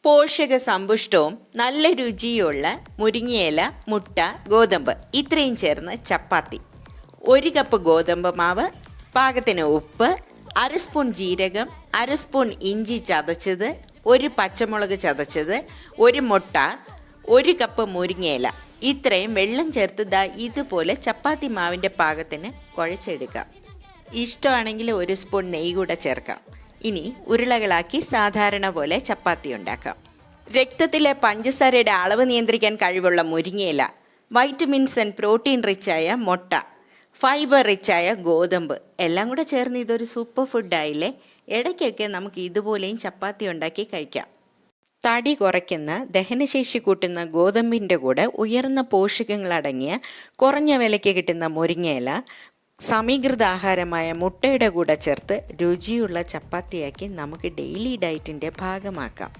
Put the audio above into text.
പോഷക സമ്പുഷ്ടവും നല്ല രുചിയുള്ള മുരിങ്ങയില, മുട്ട, ഗോതമ്പ് ഇത്രയും ചേർന്ന് ചപ്പാത്തി. 1 കപ്പ് ഗോതമ്പ് മാവ്, പാകത്തിന് ഉപ്പ്, 1/2 സ്പൂൺ ജീരകം, 1/2 സ്പൂൺ ഇഞ്ചി ചതച്ചത്, 1 പച്ചമുളക് ചതച്ചത്, 1 മുട്ട, 1 കപ്പ് മുരിങ്ങയില ഇത്രയും വെള്ളം ചേർത്ത് ഇതുപോലെ ചപ്പാത്തി മാവിൻ്റെ പാകത്തിന് കുഴച്ചെടുക്കാം. ഇഷ്ടമാണെങ്കിൽ 1 സ്പൂൺ നെയ്യ് കൂടെ ചേർക്കാം. ഇനി ഉരുളകളാക്കി സാധാരണ പോലെ ചപ്പാത്തി ഉണ്ടാക്കാം. രക്തത്തിലെ പഞ്ചസാരയുടെ അളവ് നിയന്ത്രിക്കാൻ കഴിവുള്ള മുരിങ്ങയില, വൈറ്റമിൻസ് ആൻഡ് പ്രോട്ടീൻ റിച്ചായ മുട്ട, ഫൈബർ റിച്ചായ ഗോതമ്പ് എല്ലാം കൂടെ ചേർന്ന് ഇതൊരു സൂപ്പർ ഫുഡായില്ലേ. ഇടയ്ക്കൊക്കെ നമുക്ക് ഇതുപോലെയും ചപ്പാത്തി ഉണ്ടാക്കി കഴിക്കാം. തടി കുറയ്ക്കുന്ന, ദഹനശേഷി കൂട്ടുന്ന ഗോതമ്പിൻ്റെ കൂടെ ഉയർന്ന പോഷകങ്ങളടങ്ങിയ കുറഞ്ഞ വിലയ്ക്ക് കിട്ടുന്ന മുരിങ്ങയില സമീകൃത ആഹാരമായ മുട്ടയുടെ കൂടെ ചേർത്ത് രുചിയുള്ള ചപ്പാത്തിയാക്കി നമുക്ക് ഡെയിലി ഡയറ്റിൻ്റെ ഭാഗമാക്കാം.